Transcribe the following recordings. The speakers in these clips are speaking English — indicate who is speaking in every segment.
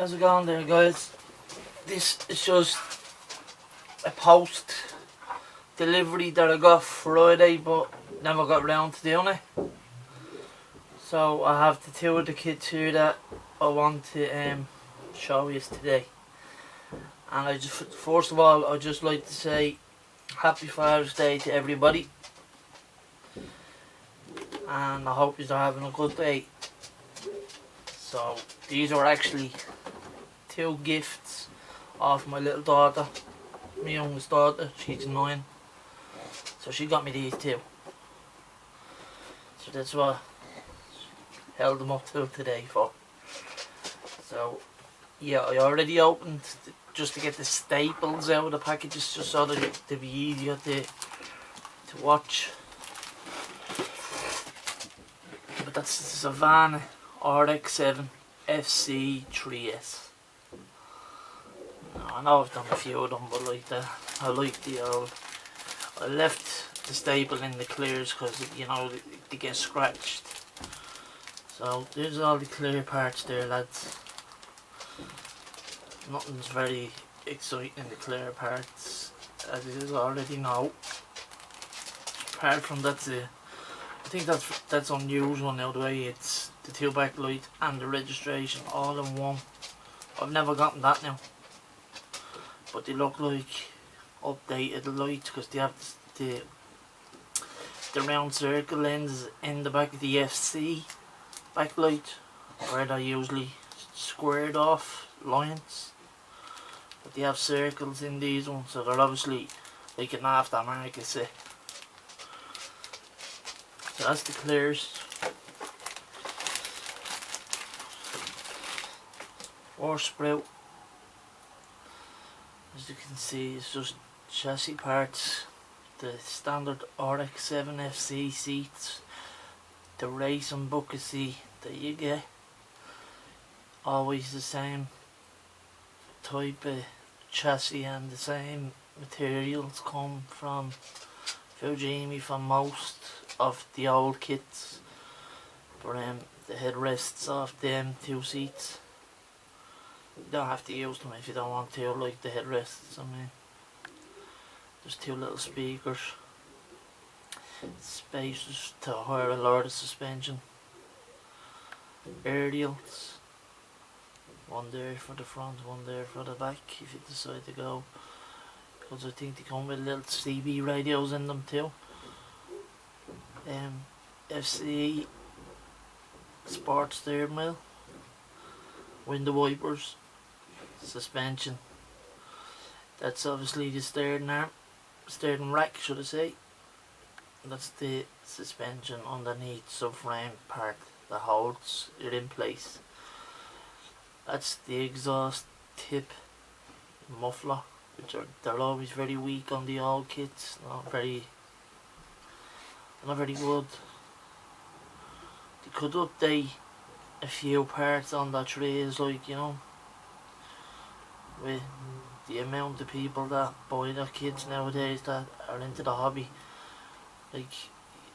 Speaker 1: How's it going there, guys? This is just a post delivery that I got Friday but never got around to doing it. So I have the two of the kits here that I want to show you today. And I just, first of all, I'd just like to say Happy Father's Day to everybody. And I hope you're having a good day. So these are actually two gifts of my little daughter, my youngest daughter. She's 9, so she got me these two. So that's what I held them up till today for. So yeah, I already opened just to get the staples out of the packages, just so that they'd be easier to watch. But that's the Savannah RX7 FC3S. I know I've done a few of them, but I like the old. I left the staple in the clears because, you know, they get scratched. So there's all the clear parts there, lads. Nothing's very exciting in the clear parts, as you already know. Apart from that, I think that's unusual now, the way it's the two backlight and the registration all in one. I've never gotten that now, but they look like updated lights because they have the round circle lenses in the back of the FC backlight, where they're usually squared off lines, but they have circles in these ones, so they're obviously like an aftermarket set. So that's the clears. Or sprout. As you can see, it's just chassis parts, the standard RX7 FC seats, the racing bucket seat that you get, always the same type of chassis and the same materials come from Fujimi for most of the old kits, but the headrests of them two seats, you don't have to use them if you don't want to, like the headrests. I mean, there's two little speakers, spaces to higher and lower the suspension, aerials, one there for the front, one there for the back if you decide to go, because I think they come with little CB radios in them too. FC sport steering wheel, window wipers, suspension. That's obviously the steering arm, steering rack should I say. That's the suspension underneath subframe part that holds it in place. That's the exhaust tip muffler, which they're always very weak on the old kits, not very good. They could update a few parts on the trays, like, you know, with the amount of people that buy their kids nowadays that are into the hobby. Like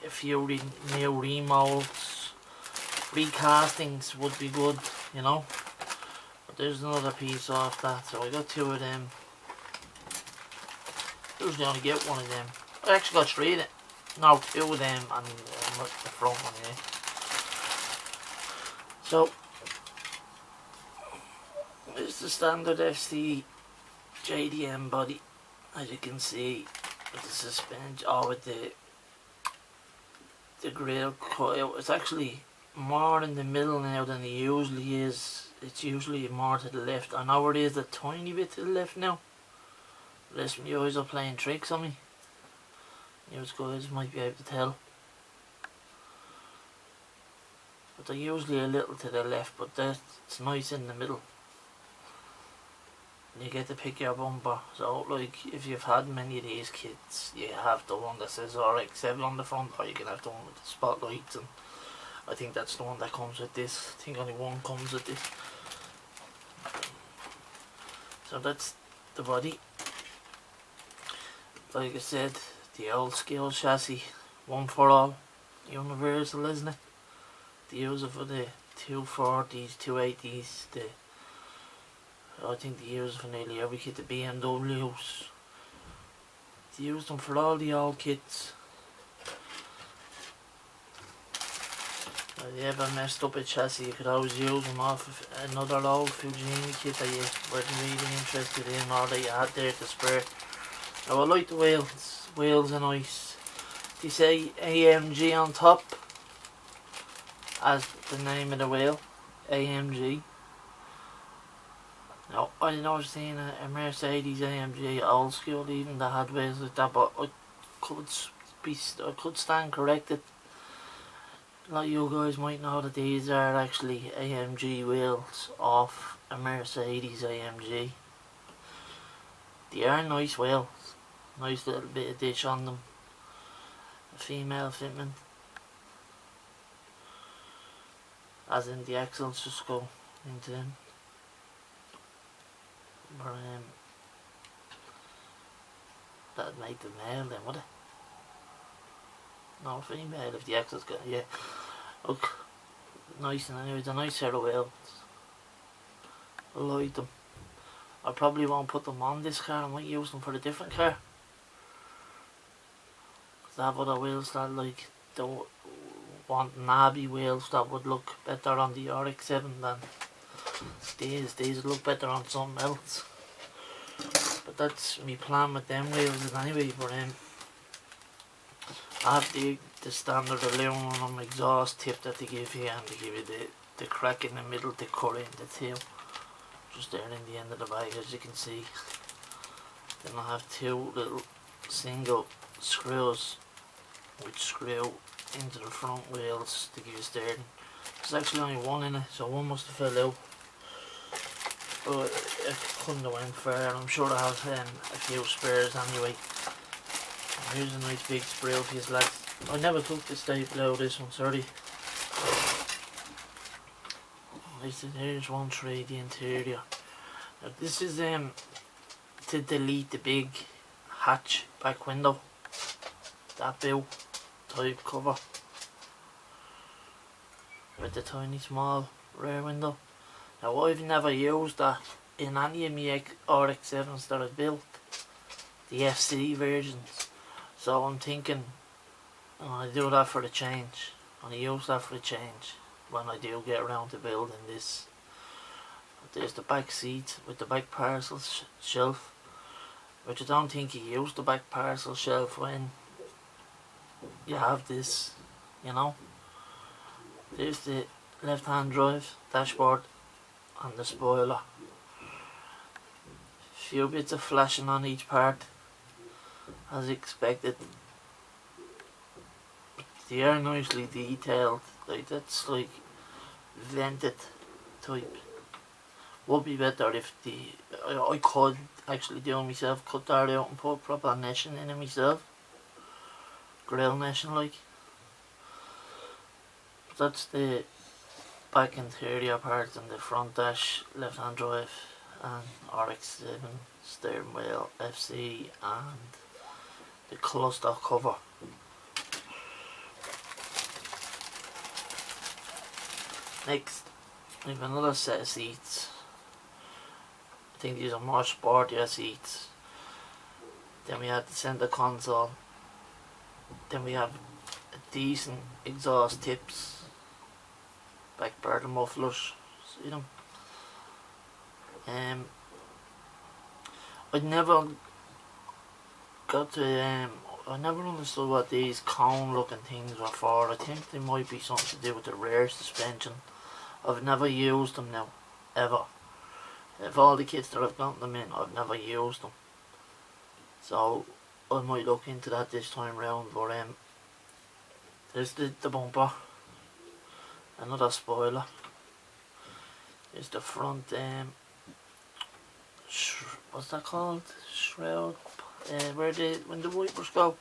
Speaker 1: a few new remolds, recastings would be good, you know. But there's another piece of that, so I got two of them. I usually only get one of them. I actually got three of them. No, two of them and the front one, yeah. So, it's the standard FC JDM body, as you can see, with the suspension, with the grill cut out. It's actually more in the middle now than it usually is. It's usually more to the left. I know it is a tiny bit to the left now, unless my eyes are playing tricks on me. You guys might be able to tell, but they're usually a little to the left, but that's nice in the middle. And you get to pick your bumper. So like if you've had many of these kits, you have the one that says RX7 on the front, or you can have the one with the spotlights, and I think that's the one that comes with this. I think only one comes with this. So that's the body. Like I said, the old scale chassis, one for all, universal, isn't it? They use it for the 240s, 280s, the I think they use it for nearly every kit. The BMWs, they use them for all the old kits. If you ever messed up a chassis, you could always use them off of another old Fujimi kit that you weren't really interested in, or that you had there to spare. Now I like the wheels. Wheels are nice. They say AMG on top as the name of the wheel. AMG. Now I know I've seen a Mercedes AMG old school even that had wheels like that, but I could stand corrected. A lot of you guys might know that these are actually AMG wheels off a Mercedes AMG. They are nice wheels. Nice little bit of dish on them. A female fitment. As in the axles just go into them. But that'd make them male then, would it? No, female if the axles go, yeah. Look, nice, and anyway, it's a nice set of wheels. I like them. I probably won't put them on this car, I might use them for a different car. Cause I have other wheels that like, don't want knobby wheels that would look better on the RX7 than these. These would look better on something else. But that's me plan with them wheels anyway. But I have the standard aluminum exhaust tip that they give you, and they give you the crack in the middle to cut in the tail. Just there in the end of the bag, as you can see. Then I have two little single screws which screw into the front wheels to give you steering. There's actually only one in it, so one must have fell out. But it couldn't have went far. I'm sure I have a few spares anyway. Here's a nice big sprayle piece, lads. I never took the staple out of this one, sorry. Here's one tray, the interior. Now this is to delete the big hatch back window. That bill type cover. With the tiny small rear window. Now I've never used that in any of my RX7s that I've built. The FC versions. So I'm thinking, I do that for the change. And I use that for the change when I do get around to building this. There's the back seat with the back parcel shelf, which I don't think you use the back parcel shelf when you have this, you know. There's the left hand drive, dashboard and the spoiler. Few bits of flashing on each part as expected. They are nicely detailed, like that's like vented type. Would be better if I could actually do it myself, cut that out and put proper neshing in it myself. Grill neshing like. But that's the back interior part and the front dash, left hand drive and RX7 steering wheel, FC and the cluster cover. Next we have another set of seats. I think these are more sportier seats. Then we have the centre console. Then we have a decent exhaust tips. Back bar the mufflers. See them? I never got to I never understood what these cone looking things were for. I think they might be something to do with the rear suspension. I've never used them now, ever. Of all the kits that I've gotten them in, I've never used them. So I might look into that this time round. But there's the bumper, another spoiler. There's the front what's that called? Shroud. When the wipers go.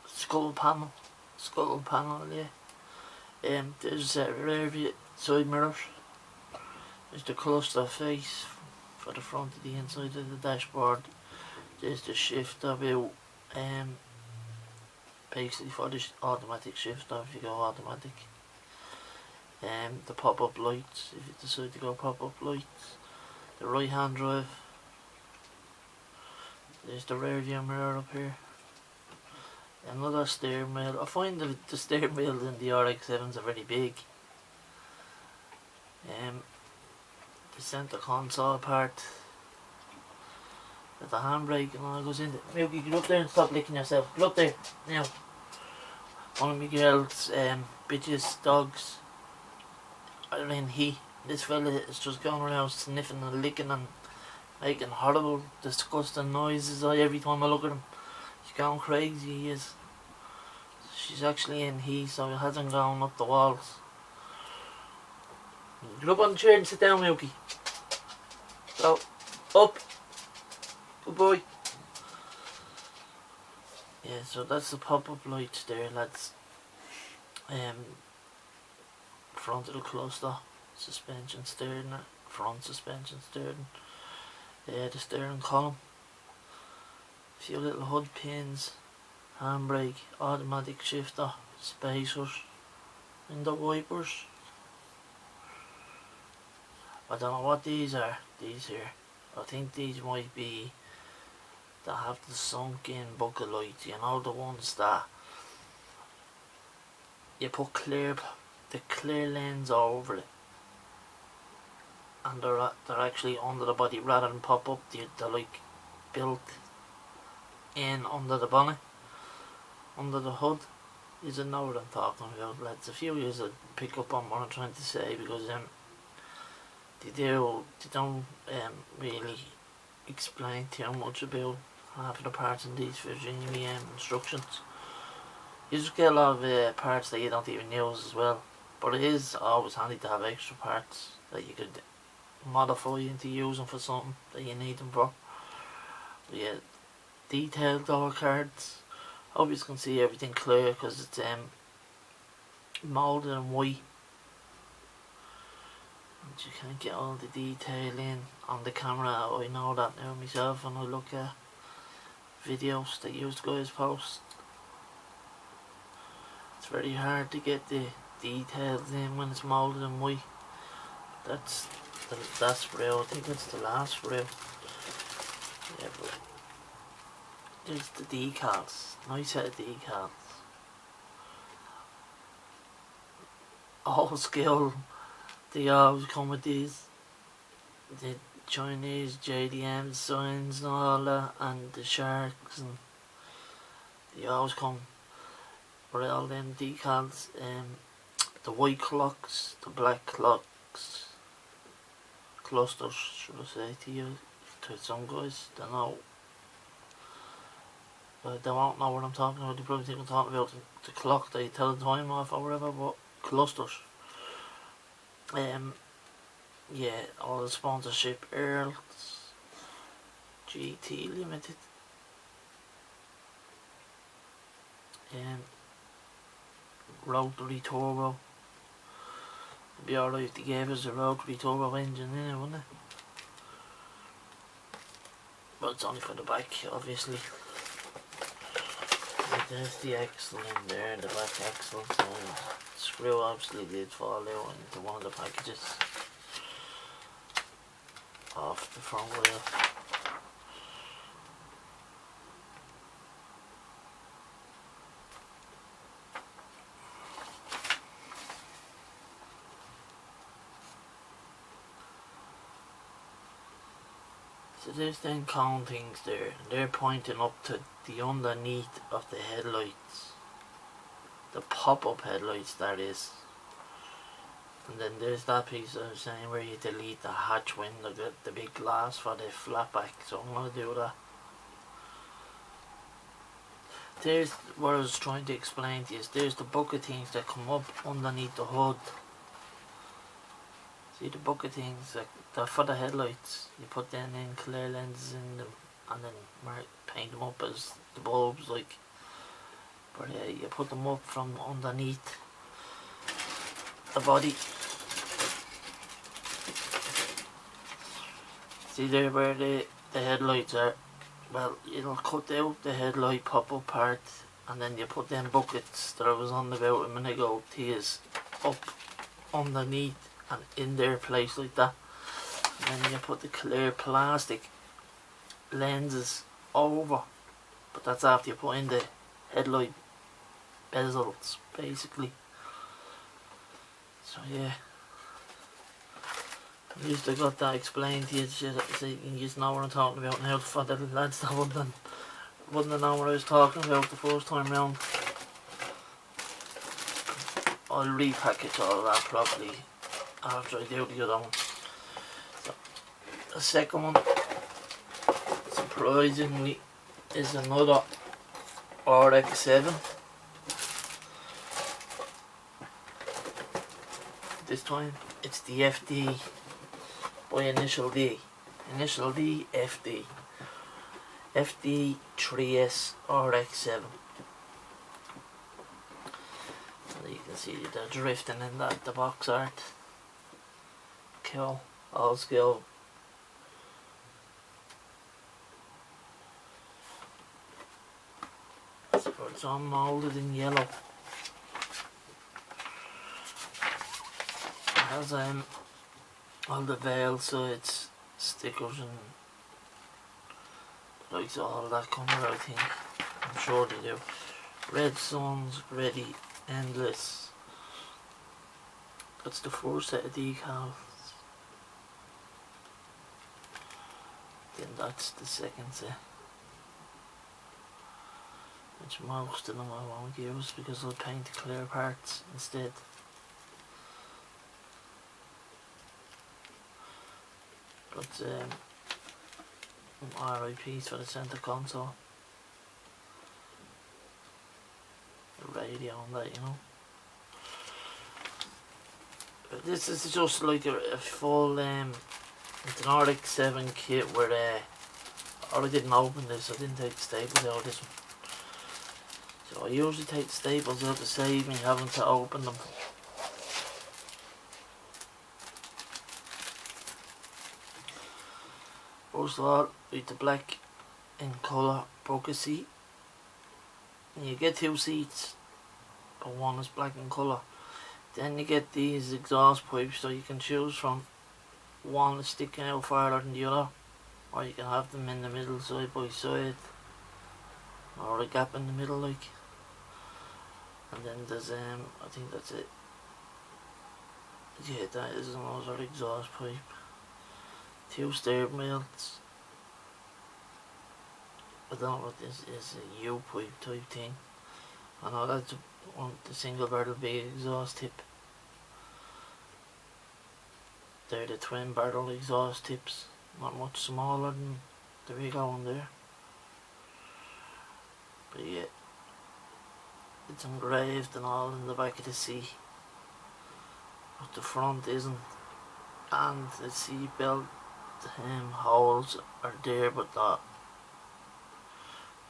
Speaker 1: Scuttle panel, yeah. There's rear view side mirrors. There's the cluster face for the front of the inside of the dashboard. There's the shifter wheel, basically for the automatic shifter if you go automatic. The pop-up lights, if you decide to go pop-up lights. The right hand drive. There's the rear view mirror up here. Another steering wheel. I find that the steering wheels in the RX7s are very big. The centre console part. The handbrake and all goes in. Milky, get up there and stop licking yourself. Get up there now. One of my girls, bitches, dogs, are in heat. This fella is just going around sniffing and licking and making horrible, disgusting noises every time I look at him. He's going crazy, he is. She's actually in heat, so he hasn't gone up the walls. Get up on the chair and sit down, Milky. Go. Up. Good boy. Yeah, so that's the pop-up lights there, lads. Front of the cluster, suspension steering, front suspension steering. The steering column. A few little hood pins, handbrake, automatic shifter, spacers, window wipers. I don't know what these are, these here. I think these might be that have the sunk in bucket lights, you know, the ones that you put the clear lens over it, and they're actually under the body rather than pop up. They're like built in under the bonnet, under the hood. You know what I'm talking about, lads. A few of you will pick up on what I'm trying to say, because they don't really explain too much about half of the parts in these Virginia instructions. You just get a lot of parts that you don't even use as well, but it is always handy to have extra parts that you could modify into using for something that you need them for. But yeah, detailed door cards. Hope you can see everything clear, because it's moulded in white. And you can't get all the detail in on the camera. I know that now myself when I look at videos that you guys post. It's very hard to get the details in when it's moulded in white. That's the last sprue. I think that's the last sprue. Yeah, but there's the decals. Nice set of decals. Old school. They always come with these. The Chinese JDM signs and all that, and the sharks, and they always come with all them decals. The white clocks, the black clocks, clusters, should I say to you, to some guys, they know. But they won't know what I'm talking about. They probably think I'm talking about the clock that you tell the time off or whatever, but clusters. Yeah, all the sponsorship, Earls, GT Limited, rotary turbo. It'd be alright if they gave us a rotary turbo engine in it, wouldn't it? But it's only for the back, obviously. But there's the axle in there, the back axle. So the screw obviously did fall out into one of the packages off the front wheel. So there's them cone things there, and they're pointing up to the underneath of the headlights. The pop-up headlights, that is. And then there's that piece I was saying where you delete the hatch window, the big glass for the flat back, so I'm going to do that. There's what I was trying to explain to you, there's the bucket things that come up underneath the hood. See the bucket things, like they're for the headlights. You put them in clear lenses in them and then paint them up as the bulbs, like. But you put them up from underneath the body. See there where the headlights are? Well, it'll cut out the headlight pop-up part, and then you put them buckets that I was on about a minute ago, tears up underneath and in their place like that. And then you put the clear plastic lenses over, but that's after you put in the headlight bezels basically. So yeah, at least I got that explained to you so you just know what I'm talking about now for the lads that wouldn't have known what I was talking about the first time round. I'll repackage all that properly after I do the other one. So, the second one, surprisingly, is another RX7. This time it's the FD by Initial D. Initial D, FD. FD3S RX7. So you can see they're drifting in the box art. Cool, old school. So it's all moulded in yellow. It has all the veil sides, stickers and like all that colour, I think. I'm sure they do. Red Suns, Ready, Endless. That's the first set of decals. Then that's the second set, which most of them I won't use because I'll paint the clear parts instead. But RIPs for the centre console, the radio and that, you know. But this is just like a full it's an RX7 kit where I didn't open this, I didn't take the staples out of this one. So I usually take the staples out to save me having to open them. First of all, with the black in colour bucket seat. And you get two seats, but one is black in colour. Then you get these exhaust pipes, so you can choose from one is sticking out farther than the other, or you can have them in the middle side by side, or a gap in the middle like. And then there's I think that's it. Yeah, that is another exhaust pipe. Two steering wheels. I don't know what this is, a U-pipe type thing. I know that's the single barrel big exhaust tip. They're the twin barrel exhaust tips, not much smaller than the bigger one there. But yeah, it's engraved and all in the back of the seat, but the front isn't. And the seat belt holes are there, but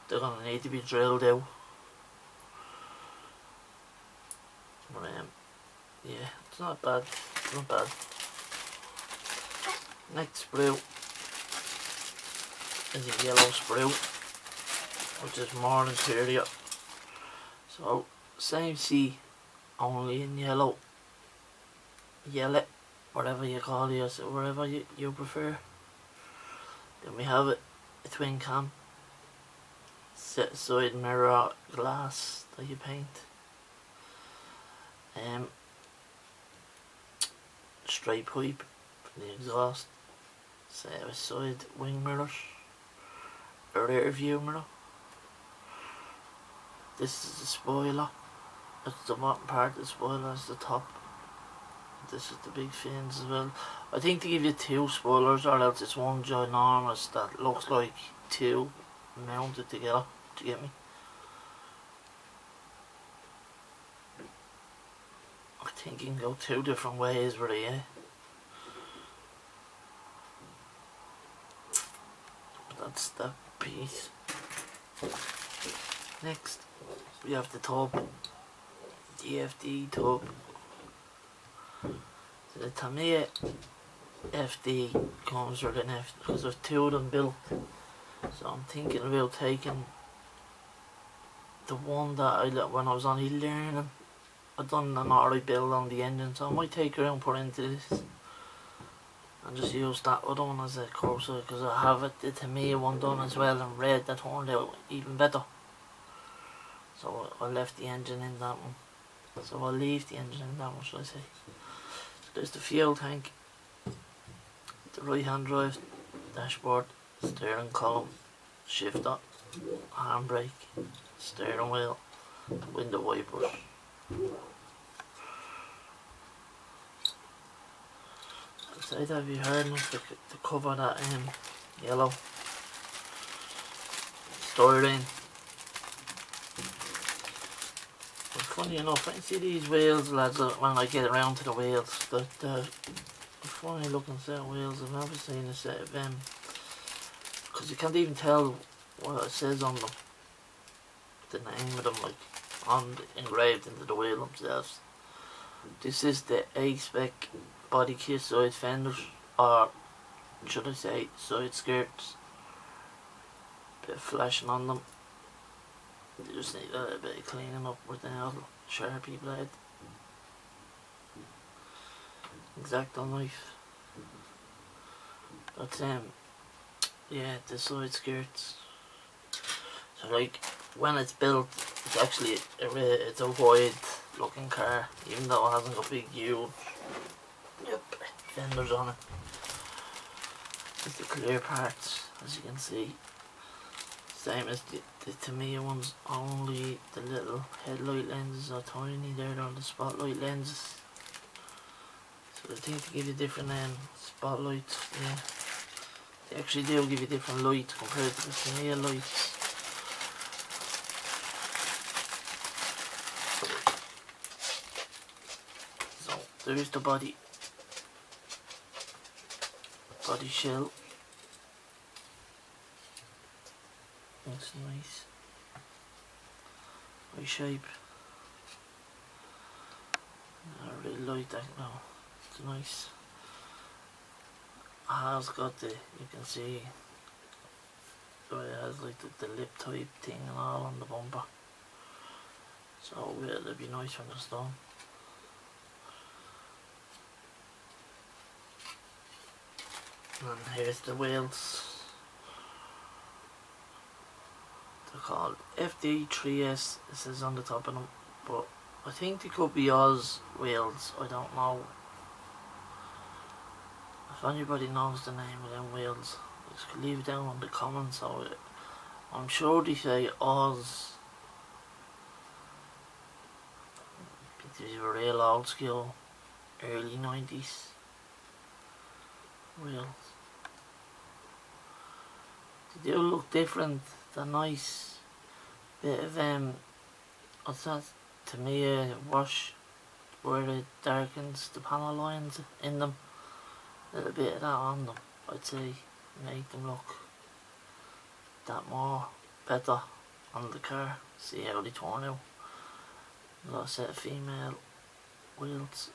Speaker 1: they're gonna need to be drilled out. But yeah, it's not bad. It's not bad. Next sprue is a yellow sprue, which is more interior. So same seat, only in yellow, whatever you call it, whatever you prefer. Then we have a twin cam, set side mirror glass that you paint. Straight pipe for the exhaust, side wing mirrors, a rear view mirror. This is the spoiler. That's the bottom part of the spoiler, is the top. This is the big fins as well. I think they give you two spoilers, or else it's one ginormous that looks like two mounted together. Do you get me? I think you can go two different ways with it, yeah. But that's that piece. Next, we have the tub. The FD tub. So the Tamiya FD comes with an F, because there's two of them built. So I'm thinking about taking the one that when I was only learning I've done an alright build on the engine, so I might take her out and put into this and just use that other one as a cursor, because I have the Tamiya one done as well in red that turned out even better. So I left the engine in that one. So I'll leave the engine in that one, should I say. So there's the fuel tank, the right hand drive, dashboard, steering column, shifter, handbrake, steering wheel, window wipers. Outside, have you heard enough to cover that yellow styrene? But funny enough, I can see these wheels, lads, when I get around to the wheels, that funny looking set of wheels. I've never seen a set of them, because you can't even tell what it says on them, the name of them, like engraved into the wheel themselves. This is the A-spec body kit side fenders, or should I say side skirts. Bit of flashing on them. They just need a little bit of cleaning up with the Sharpie blade. X-Acto knife. But yeah, the side skirts. So like when it's built, it's actually it's a wide looking car, even though it hasn't got big huge fenders on it. It's the clear parts, as you can see. Same as the Tamiya ones, only the little headlight lenses are tiny. They're on the spotlight lenses. So I think they give you different spotlights. Yeah, they actually do give you different lights compared to the Tamiya lights. So there's the body shell. Looks nice. Right shape. I really like that now. It's nice. It has got the, you can see, so it has like the lip type thing and all on the bumper. So it'll be nice when it's done. And here's the wheels. They're called FD3S, it says on the top of them, but I think they could be Oz wheels, I don't know. If anybody knows the name of them wheels, just leave it down in the comments. So I'm sure they say Oz. These are real old school, early 90s wheels. They do look different. They're nice. Bit of what's that? To me, wash where it darkens the panel lines in them. A little bit of that on them, I'd say, make them look that more better on the car. See how they turn out. Got a set of female wheels.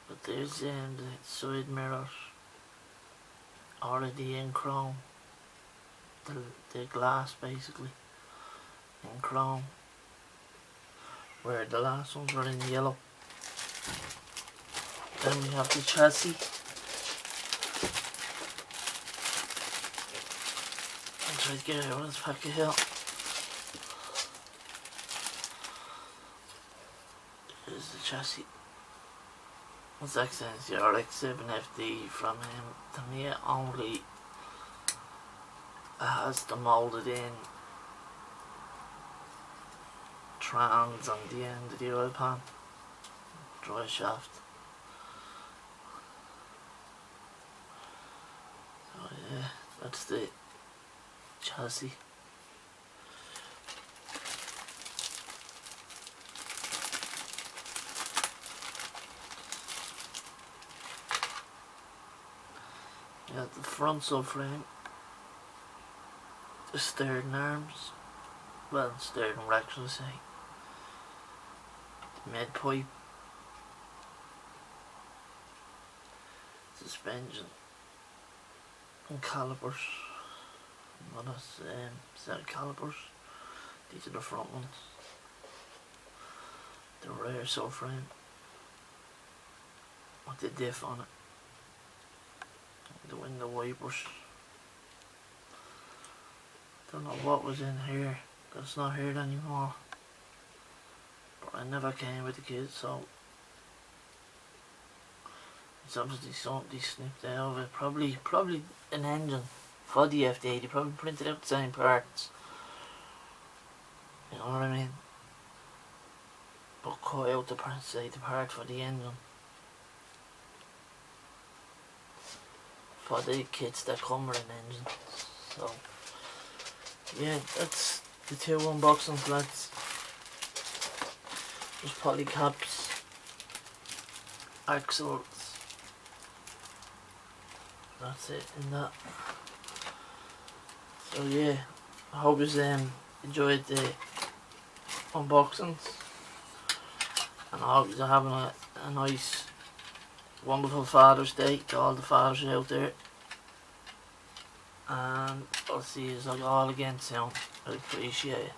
Speaker 1: But there's the side mirrors already in chrome. The glass basically in chrome, where the last ones were in yellow. Then we have the chassis. I'll try to get it out of this packet here. There's the chassis. This accent is the RX7 FD from Tamiya, only it has the moulded in trans on the end of the oil pan, dry shaft. So yeah, that's the chassis. Yeah, the front subframe, the steering arms, well, steering rack, should I say, the med pipe, suspension, and calipers. What else? Set of calipers. These are the front ones. the rear subframe with the diff on it, the window wipers. Don't know what was in here, because it's not here anymore, but I never came with the kit, so it's obviously something they snipped out of it. Probably an engine for the FD. They probably printed out the same parts, you know what I mean, but cut out the part, say the part for the engine, for the kits that come with an engine. So yeah, that's the two unboxings, lads. Just polycaps, axles. That's it in that. So yeah, I hope you enjoyed the unboxings, and I hope you're having a nice, wonderful Father's Day to all the fathers out there. And I'll see you all again soon. I appreciate it.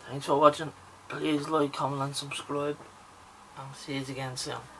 Speaker 1: Thanks for watching. Please like, comment and subscribe. I'll see you again soon.